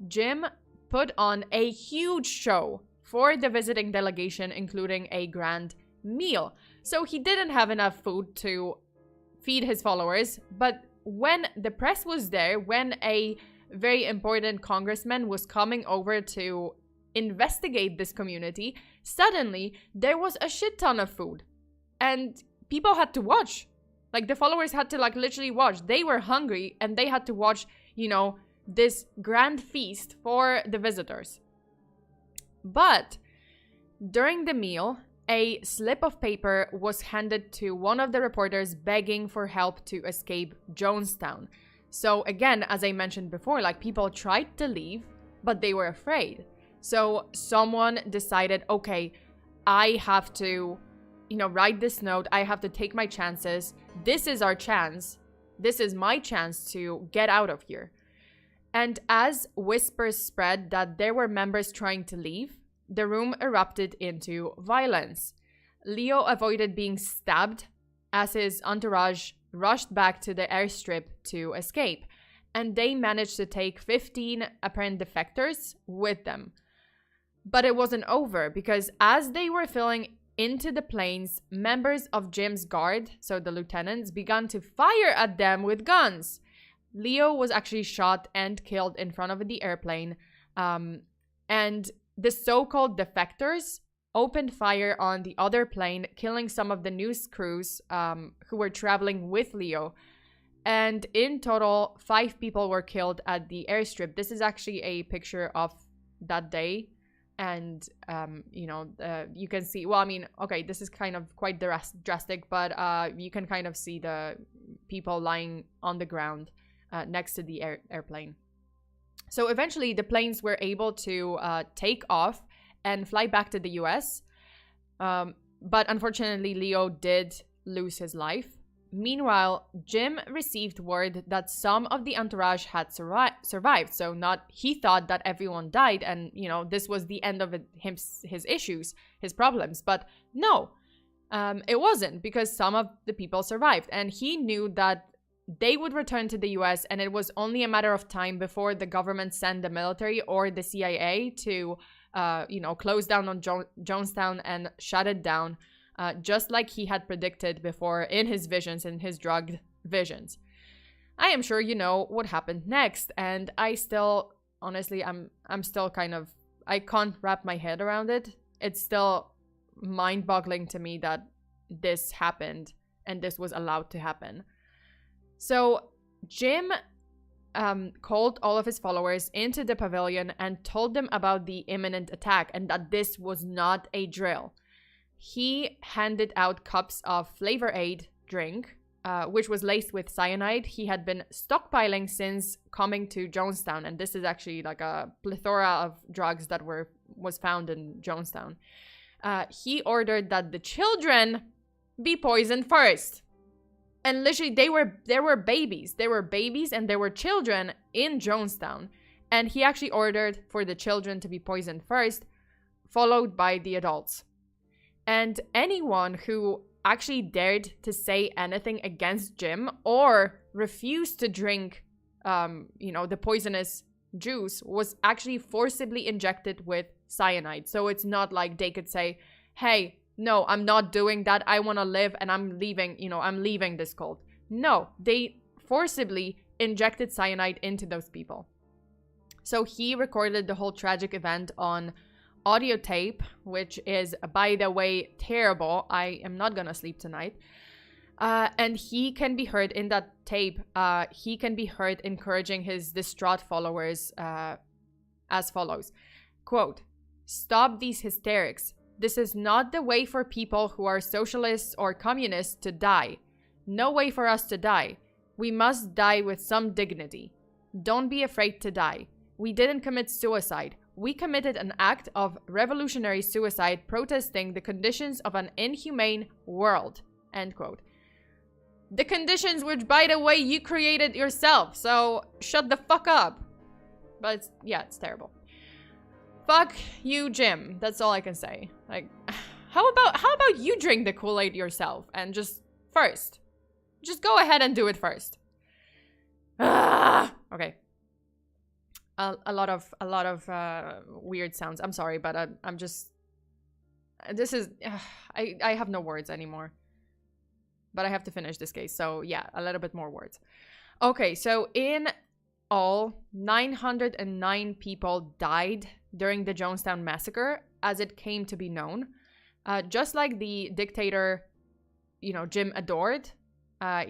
Jim put on a huge show for the visiting delegation, including a grand meal. So he didn't have enough food to feed his followers, but when the press was there, when a very important congressman was coming over to investigate this community, suddenly there was a shit ton of food. And people had to watch. Like, the followers had to, like, literally watch. They were hungry and they had to watch, you know, this grand feast for the visitors. But during the meal, a slip of paper was handed to one of the reporters begging for help to escape Jonestown. So again, as I mentioned before, like, people tried to leave, but they were afraid. So someone decided, okay, I have to, you know, write this note. I have to take my chances. This is our chance. This is my chance to get out of here. And as whispers spread that there were members trying to leave, the room erupted into violence. Leo avoided being stabbed as his entourage rushed back to the airstrip to escape, and they managed to take 15 apparent defectors with them. But it wasn't over, because as they were filling into the planes, members of Jim's guard, so the lieutenants, began to fire at them with guns. Leo was actually shot and killed in front of the airplane, and the so-called defectors opened fire on the other plane, killing some of the news crews who were traveling with Leo. And in total, 5 people were killed at the airstrip. This is actually a picture of that day. And, you know, you can see, well, I mean, okay, this is kind of quite drastic, but you can kind of see the people lying on the ground next to the airplane. So eventually the planes were able to take off and fly back to the US. But unfortunately, Leo did lose his life. Meanwhile, Jim received word that some of the entourage had survived. So he thought that everyone died and, you know, this was the end of his issues, his problems. But no, it wasn't, because some of the people survived. And he knew that they would return to the US, and it was only a matter of time before the government sent the military or the CIA to, you know, close down on Jonestown and shut it down, just like he had predicted before in his visions, in his drugged visions. I am sure you know what happened next, and I still, honestly, I'm still kind of, I can't wrap my head around it. It's still mind-boggling to me that this happened and this was allowed to happen. So Jim called all of his followers into the pavilion and told them about the imminent attack and that this was not a drill. He handed out cups of Flavor Aid drink, which was laced with cyanide, he had been stockpiling since coming to Jonestown. And this is actually like a plethora of drugs that was found in Jonestown. He ordered that the children be poisoned first. And literally, there were babies. There were babies and there were children in Jonestown. And he actually ordered for the children to be poisoned first, followed by the adults. And anyone who actually dared to say anything against Jim or refused to drink, the poisonous juice was actually forcibly injected with cyanide. So it's not like they could say, hey, no, I'm not doing that. I want to live and I'm leaving this cult. No, they forcibly injected cyanide into those people. So he recorded the whole tragic event on audio tape, which is, by the way, terrible. I am not gonna sleep tonight. And he can be heard in that tape. He can be heard encouraging his distraught followers as follows. Quote, "Stop these hysterics. This is not the way for people who are socialists or communists to die. No way for us to die. We must die with some dignity. Don't be afraid to die. We didn't commit suicide. We committed an act of revolutionary suicide protesting the conditions of an inhumane world." End quote. The conditions which, by the way, you created yourself. So shut the fuck up. But it's terrible. Fuck you, Jim. That's all I can say. Like, how about you drink the Kool-Aid yourself and just go ahead and do it first. Okay. A lot of weird sounds. I'm sorry, but I'm just. This is. I have no words anymore. But I have to finish this case, so yeah, a little bit more words. Okay, so in all, 909 people died during the Jonestown Massacre, as it came to be known. Just like the dictator, Jim adored,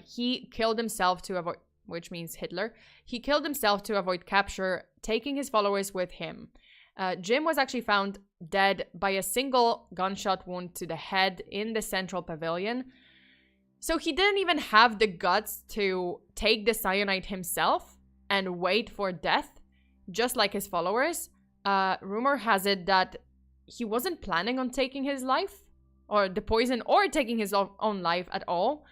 he killed himself to avoid, which means Hitler. He killed himself to avoid capture, taking his followers with him. Jim was actually found dead by a single gunshot wound to the head in the central pavilion. So he didn't even have the guts to take the cyanide himself and wait for death, just like his followers. Rumor has it that he wasn't planning on taking his life, or the poison, or taking his own life at all.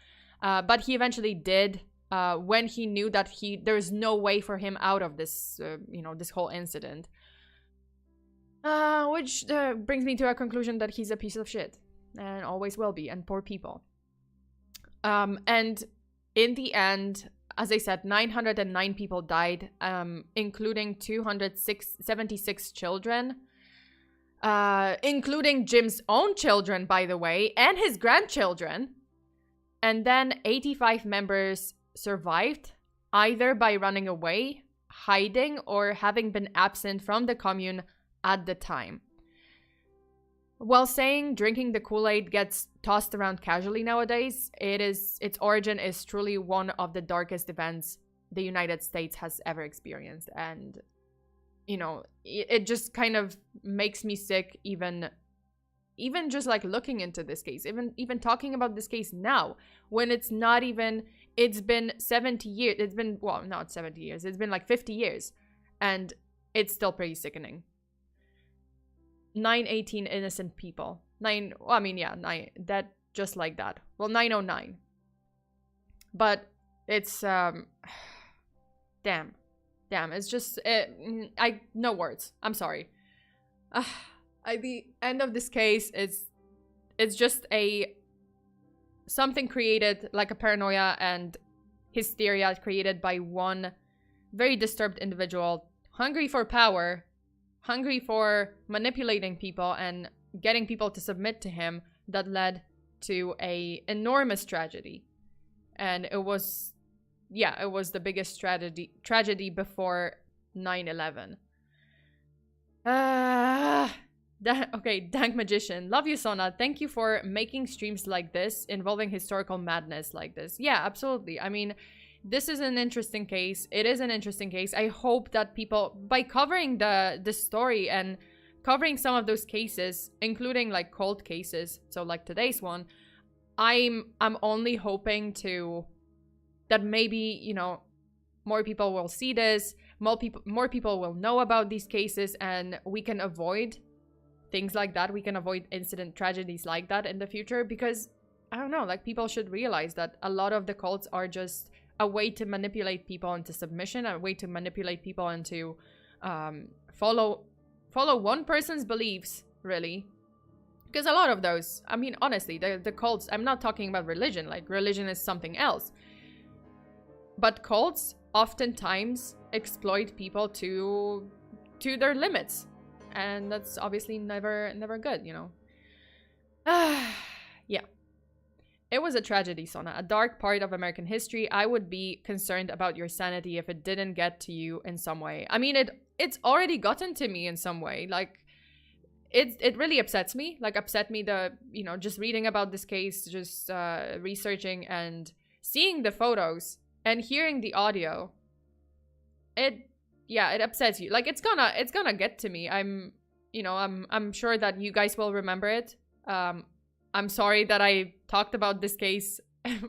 But he eventually did, when he knew that there's no way for him out of this, this whole incident. Which brings me to a conclusion that he's a piece of shit, and always will be, and poor people. And in the end, as I said, 909 people died, including 276 children, including Jim's own children, by the way, and his grandchildren. And then 85 members survived, either by running away, hiding, or having been absent from the commune at the time. While saying drinking the Kool-Aid gets tossed around casually nowadays, its origin is truly one of the darkest events the United States has ever experienced. And, it just kind of makes me sick even just like looking into this case, even talking about this case now, when it's been 70 years. It's been, well, not 70 years. It's been like 50 years. And it's still pretty sickening. 918 innocent people. 9, that just like that. Well, 909. But it's, damn, it's just, no words. I'm sorry. At the end of this case, it's just something created, like a paranoia and hysteria created by one very disturbed individual, hungry for power, hungry for manipulating people and getting people to submit to him, that led to a enormous tragedy. And it was the biggest tragedy before 9/11. Okay, Dank Magician. Love you, Sona. Thank you for making streams like this, involving historical madness like this. Yeah, absolutely. I mean, this is an interesting case. It is an interesting case. I hope that people, by covering the story and covering some of those cases, including like cold cases, so like today's one, I'm only hoping that maybe, you know, more people will see this, more people will know about these cases, and we can avoid things like that. We can avoid tragedies like that in the future, because I don't know, like, people should realize that a lot of the cults are just a way to manipulate people into submission, a way to manipulate people into follow one person's beliefs, really. Because a lot of those, I mean, honestly, the cults, I'm not talking about religion, like, religion is something else. But cults oftentimes exploit people to their limits. And that's obviously never good, you know? Yeah. It was a tragedy, Sona, a dark part of American history. I would be concerned about your sanity if it didn't get to you in some way. I mean, it's already gotten to me in some way. Like, it really upsets me. Like, upset me you know, just reading about this case, just researching and seeing the photos and hearing the audio. It upsets you. Like, it's gonna get to me. I'm sure that you guys will remember it. I'm sorry that I talked about this case.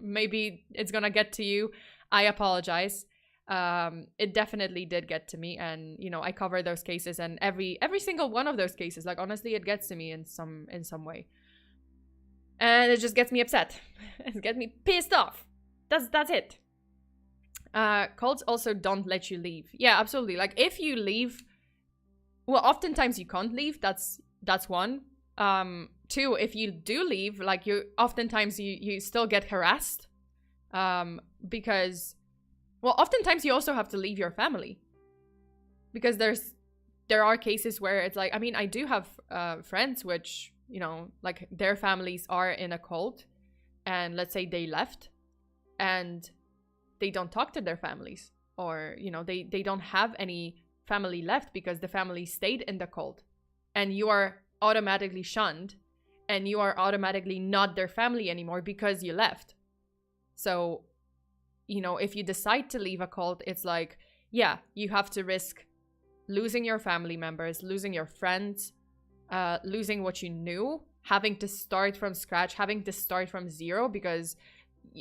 Maybe it's gonna get to you. I apologize. It definitely did get to me, and you know, I cover those cases, and every single one of those cases, like, honestly, it gets to me in some way, and it just gets me upset. It gets me pissed off. That's it. Cults also don't let you leave. Yeah, absolutely. Like, if you leave, well, oftentimes you can't leave. That's one. Two, if you do leave, like, oftentimes you still get harassed, because, well, oftentimes you also have to leave your family, because there are cases where it's like, I mean, I do have friends which, you know, like, their families are in a cult, and let's say they left and they don't talk to their families, or, you know, they don't have any family left because the family stayed in the cult, and you are automatically shunned, and you are automatically not their family anymore because you left. So, you know, if you decide to leave a cult, it's like, yeah, you have to risk losing your family members, losing your friends, losing what you knew, having to start from scratch, having to start from zero, because,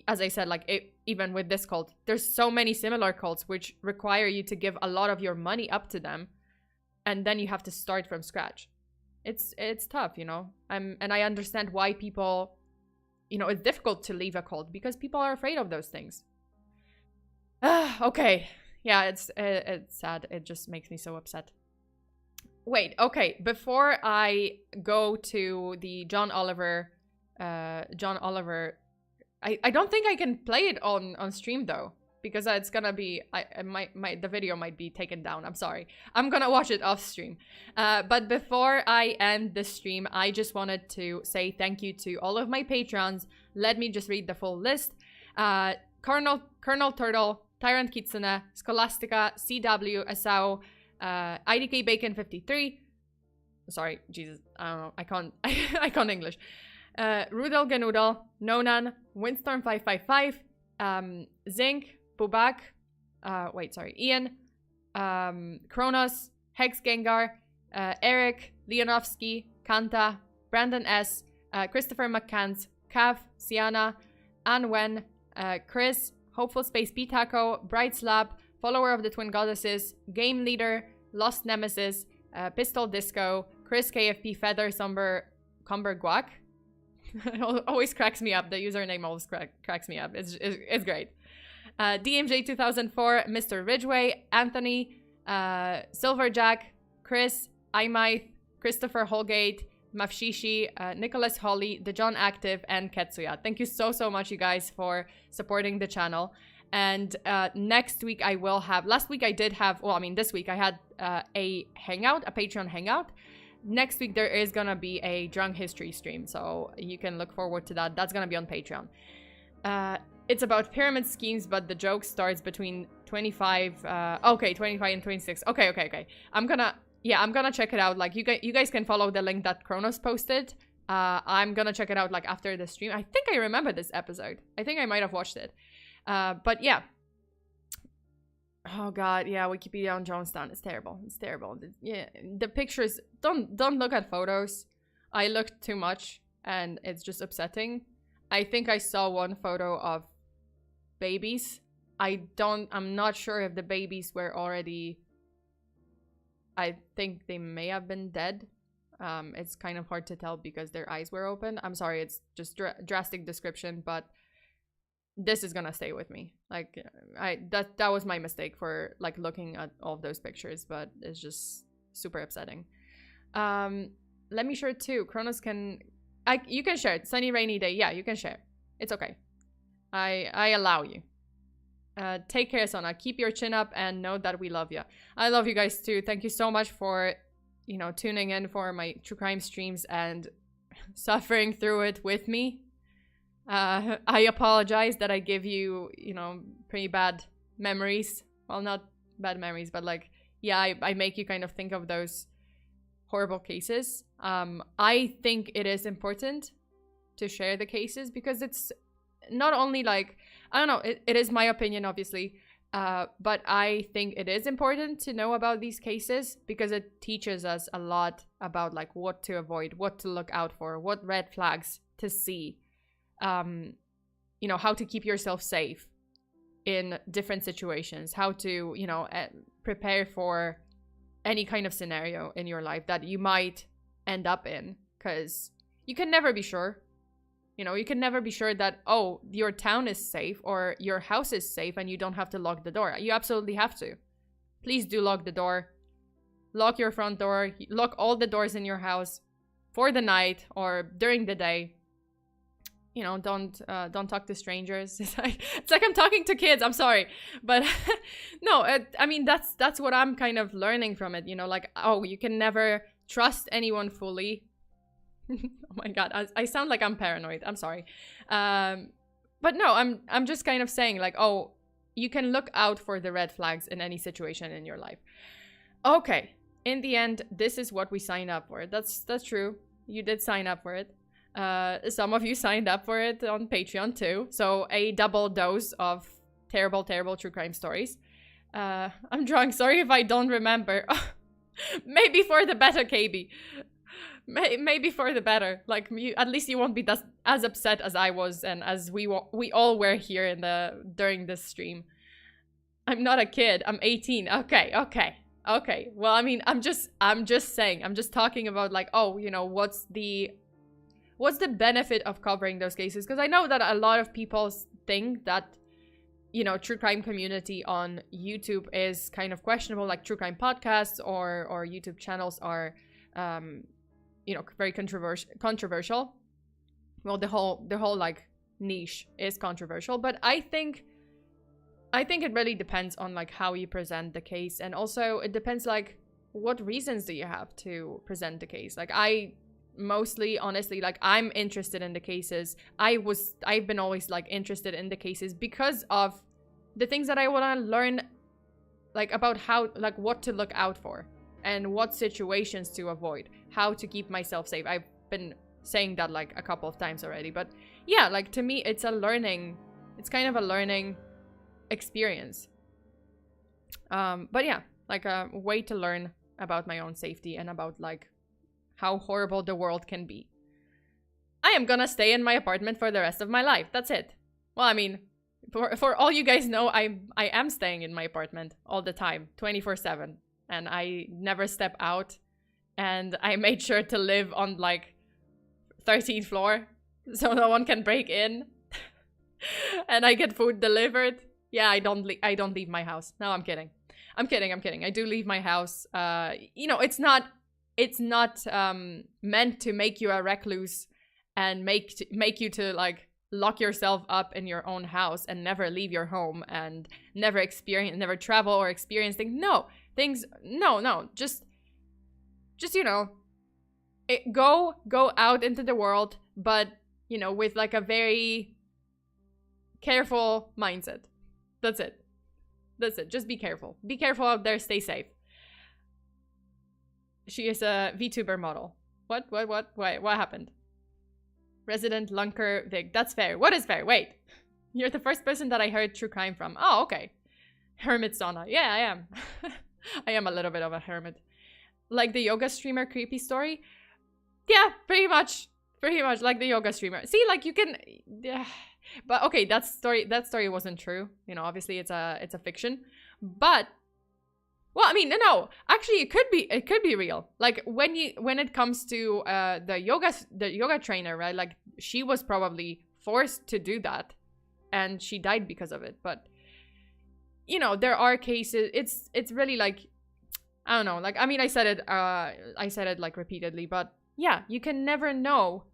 as I said, like, even with this cult, there's so many similar cults which require you to give a lot of your money up to them, and then you have to start from scratch. It's tough, you know. And I understand why people, you know, it's difficult to leave a cult, because people are afraid of those things. Okay. Yeah, it's sad. It just makes me so upset. Wait, okay. Before I go to the John Oliver, I don't think I can play it on stream though, because it's gonna be, the video might be taken down. I'm sorry. I'm gonna watch it off stream. But before I end the stream, I just wanted to say thank you to all of my patrons. Let me just read the full list. Colonel Turtle, Tyrant Kitsune, Scholastica, CW, Asao, IDK Bacon 53. Sorry, Jesus, I don't know. I can't English. Rudel Ganudel, Nonan, Windstorm 555, Zinc, Bubak, Ian, Kronos, Hex Gengar, Eric, Leonovsky, Kanta, Brandon S, Christopher McCants, Cav, Sienna, Anwen, Chris, Hopeful Space Pitaco, Bright Slab, Follower of the Twin Goddesses, Game Leader, Lost Nemesis, Pistol Disco, Chris KFP, Feather, Somber, Cumber Guac. It always cracks me up. The username always cracks me up. It's great. DMJ 2004, Mr. Ridgway, Anthony, Silverjack, Chris, Imyth, Christopher Holgate, Mafshishi, Nicholas Holly, The John Active, and Ketsuya. Thank you so much, you guys, for supporting the channel. And next week I will have, last week I did have, well, I mean, this week I had a hangout, a Patreon hangout. Next week there is gonna be a drunk history stream, so you can look forward to that. That's gonna be on Patreon. It's about pyramid schemes, but the joke starts between 25 and 26. Okay. I'm gonna check it out. Like, you guys can follow the link that Kronos posted. I'm gonna check it out, like, after the stream. I think I remember this episode. I think I might have watched it. But yeah. Oh god, yeah, Wikipedia on Jonestown. It's terrible. It's terrible. Yeah, the pictures, don't look at photos. I looked too much and it's just upsetting. I think I saw one photo of babies. I'm not sure if the babies were already, I think they may have been dead. It's kind of hard to tell because their eyes were open. I'm sorry, it's just drastic description, but this is gonna stay with me. Like, that was my mistake for like looking at all of those pictures, but it's just super upsetting. Let me share it too. Kronos you can share it. Sunny rainy day. Yeah, you can share. It's okay. I allow you. Take care, Sona. Keep your chin up and know that we love you. I love you guys too. Thank you so much for, you know, tuning in for my true crime streams and suffering through it with me. I apologize that I give you, you know, pretty bad memories. Well, not bad memories, but like, yeah, I make you kind of think of those horrible cases. I think it is important to share the cases because it's not only like, I don't know, it is my opinion, obviously, but I think it is important to know about these cases because it teaches us a lot about like what to avoid, what to look out for, what red flags to see, you know, how to keep yourself safe in different situations, how to, you know, prepare for any kind of scenario in your life that you might end up in, because you can never be sure. You know, you can never be sure that, oh, your town is safe or your house is safe and you don't have to lock the door. You absolutely have to. Please do lock the door. Lock your front door. Lock all the doors in your house for the night or during the day. You know, don't talk to strangers. It's like I'm talking to kids. I'm sorry, but no. I mean, that's what I'm kind of learning from it. You know, like, oh, you can never trust anyone fully. Oh my god, I sound like I'm paranoid. I'm sorry, but no, I'm just kind of saying like, oh, you can look out for the red flags in any situation in your life. Okay, in the end, this is what we signed up for. That's true. You did sign up for it. Some of you signed up for it on Patreon too. So a double dose of terrible true crime stories. I'm drunk. Sorry if I don't remember. Maybe for the better, KB. Maybe for the better. Like, at least you won't be as upset as I was and as we all were here during this stream. I'm not a kid. I'm 18. Okay. Well, I mean, I'm just saying. I'm just talking about like, oh, you know, what's the benefit of covering those cases? Because I know that a lot of people think that, you know, true crime community on YouTube is kind of questionable, like true crime podcasts or YouTube channels are, you know, very controversial. Well, the whole like niche is controversial, but I think it really depends on like how you present the case, and also it depends like what reasons do you have to present the case. Like, I mostly, honestly, like, I'm interested in the cases. I've been always like interested in the cases because of the things that I want to learn, like about how, like, what to look out for and what situations to avoid, how to keep myself safe. I've been saying that like a couple of times already, but yeah, like, to me, it's kind of a learning experience. But yeah, like a way to learn about my own safety and about like how horrible the world can be. I am gonna stay in my apartment for the rest of my life. That's it. Well, I mean, for all you guys know, I am staying in my apartment all the time, 24/7. And I never step out. And I made sure to live on like 13th floor so no one can break in. And I get food delivered. Yeah, I don't leave my house. No, I'm kidding. I'm kidding. I do leave my house. You know, it's not meant to make you a recluse and make you to like lock yourself up in your own house and never leave your home and never travel or experience things. No, just you know, go out into the world, but you know, with like a very careful mindset. That's it. Just be careful. Be careful out there. Stay safe. She is a VTuber model. What? Wait, what happened? Resident Lunker Vig. That's fair. What is fair? Wait. You're the first person that I heard true crime from. Oh, okay. Hermit Sona. Yeah, I am. I am a little bit of a hermit. Like the yoga streamer creepy story? Yeah, pretty much. Pretty much like the yoga streamer. See, like you can, yeah. But okay, that story wasn't true. You know, obviously it's a fiction. But well, I mean, no, actually it could be real. Like when it comes to the yoga trainer, right? Like she was probably forced to do that and she died because of it. But you know, there are cases, it's really like, I don't know, like, I mean, I said it like repeatedly, but yeah, you can never know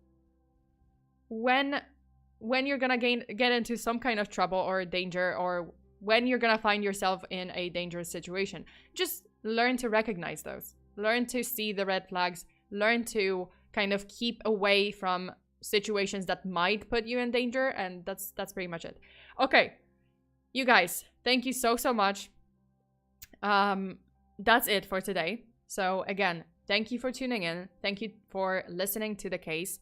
when you're gonna get into some kind of trouble or danger, or when you're gonna find yourself in a dangerous situation. Just learn to recognize those. Learn to see the red flags. Learn to kind of keep away from situations that might put you in danger, and that's pretty much it. Okay, you guys, thank you so much. That's it for today. So again, thank you for tuning in. Thank you for listening to the case.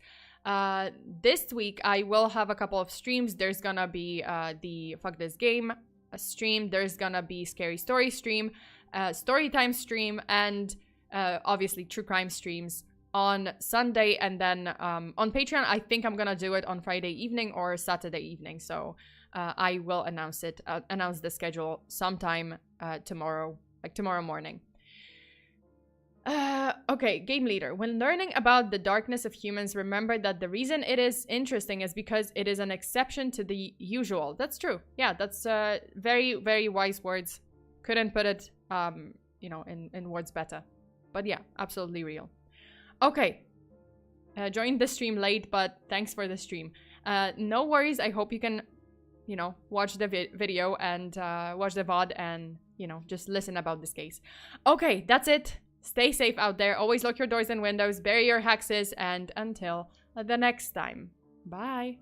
This week I will have a couple of streams. There's gonna be the Fuck This Game stream. There's gonna be Scary Story stream, Storytime stream, and obviously True Crime streams on Sunday. And then on Patreon, I think I'm gonna do it on Friday evening or Saturday evening. So I will announce the schedule sometime tomorrow, like tomorrow morning. Okay, game leader. When learning about the darkness of humans, remember that the reason it is interesting is because it is an exception to the usual. That's true. Yeah, that's very, very wise words. Couldn't put it, you know, in words better. But yeah, absolutely real. Okay. Joined the stream late, but thanks for the stream. No worries. I hope you can, you know, watch the video and watch the VOD and, you know, just listen about this case. Okay, that's it. Stay safe out there. Always lock your doors and windows, bury your hexes, and until the next time. Bye.